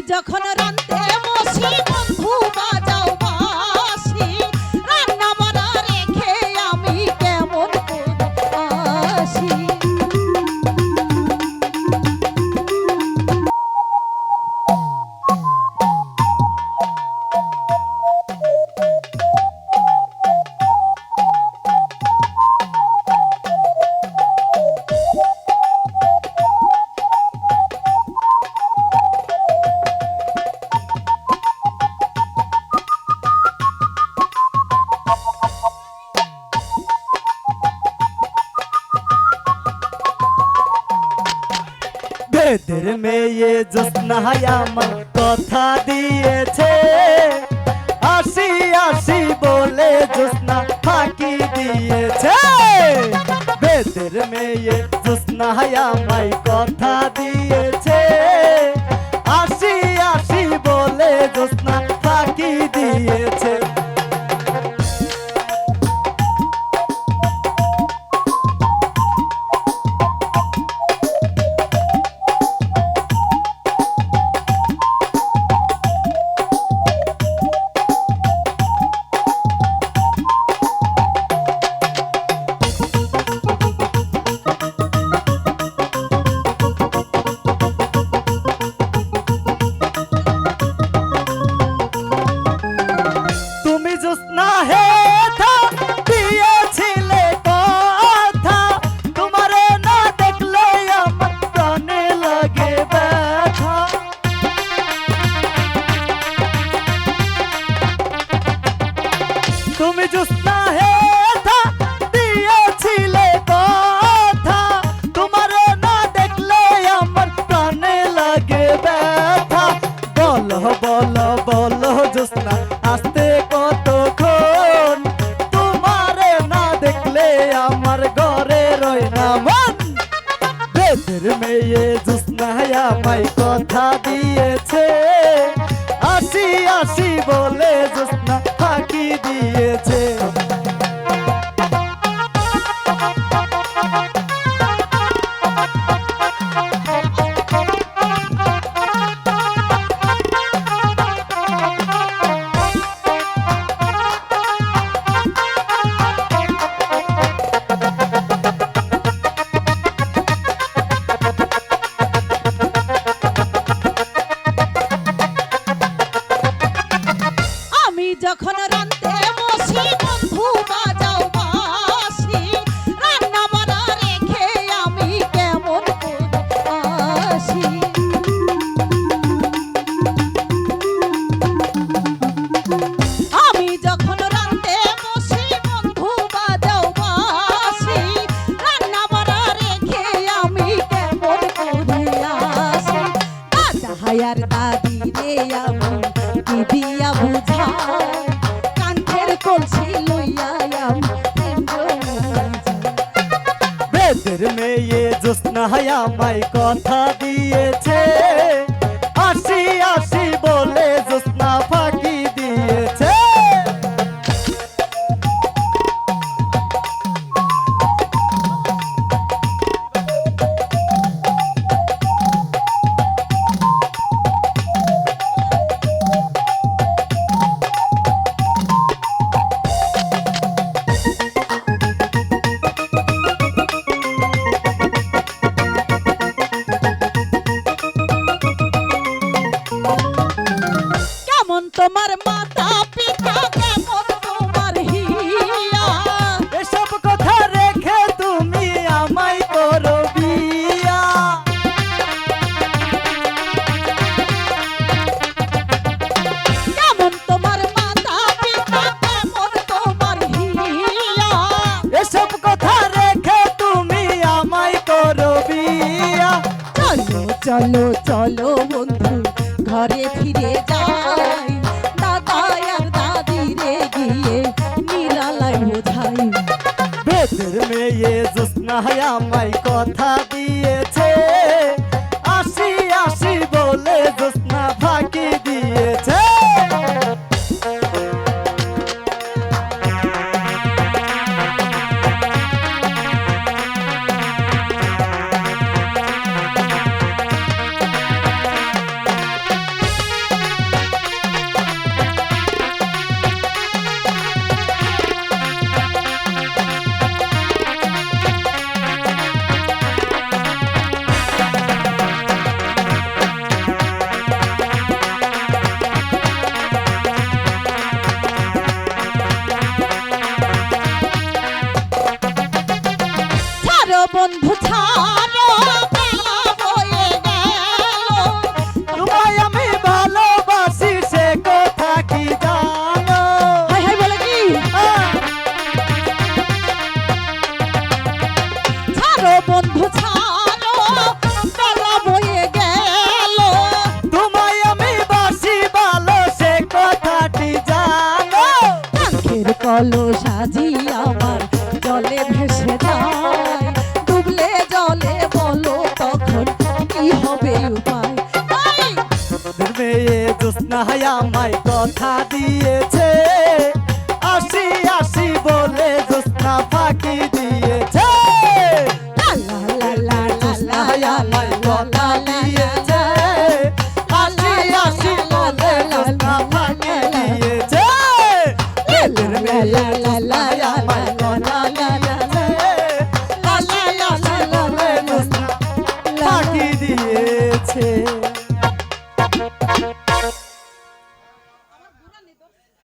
যখন রান্তে বসি বন্ধু বাজাও বাঁশি, রান্না বাড়া রেখে আমি কেমন করে আসি। বেদের মেয়ে জ্যোৎস্না আমার কথা দিয়েছে, আসি আসি বলে জ্যোৎস্না ফাঁকি দিয়েছে। বেদের মেয়ে জ্যোৎস্না আমায় কথা দিয়েছে, আসি আসি বলে জ্যোৎস্না ফাঁকি দিয়েছে। জ্যোৎস্না হে থা দিয়েছিলে কথা, তোমারে না দেখলে আমার প্রাণে লাগে ব্যথা। তুমি জ্যোৎস্না হে থা দিয়েছিলে কথা, তোমারে না দেখলে আমার প্রাণে লাগে ব্যথা। বলো বলো বলো জ্যোৎস্না আসতে কতক্ষণ, তোমারে না দেখলে আমার ঘরে রয় না মন। বেদের মেয়ে জ্যোৎস্না আমায় কথা দিয়েছে, আসি আসি বলে জ্যোৎস্না ফাঁকি দিয়েছে। যখন রান্তে বসি বন্ধু বাজাও বাঁশি, রান্না বাড়া রেখে আমি কেমন করে আসি। আমি যখন রান্তে বসি বন্ধু বাজাও বাঁশি, রান্না বাড়া রেখে আমি কেমন করে আসি। দাদা হায়ার দাদি রে আমি কি দিয়া বুঝাই, কান্ঠের কলসি লইয়া আমি বেদের মেয়ে জ্যোৎস্না আমায় কথা দিয়েছে, আসি আসি বলে জ্যোৎস্না ফাঁকি দিয়েছে। কেমন তোমার মাতা পিতা, কেমন তোমার হিয়া, এসব কথা রেখে তুমি আমায় করো বিয়া। কেমন তোমার মাতা পিতা, কেমন তোমার হিয়া, এসব কথা রেখে তুমি আমায় করো বিয়া। চলো চলো চলো বন্ধু ঘরে ফিরে যাই, দাদা আর দাদি রে গিয়ে নিরালায় বোঝাই। বেদের মেয়ে জ্যোৎস্না আমায় কথা দিয়েছে, আসি আসি বলে জ্যোৎস্না ফাঁকি দিয়েছে। বলো সাজি আমার জলে ভেসে যায়, ডুবলে জলে বলো তখন কি হবে উপায়। এই! মেয়ে জোৎস্না আমায় কথা দিয়েছে, আসি আসি বলে জোৎস্না ফাঁকি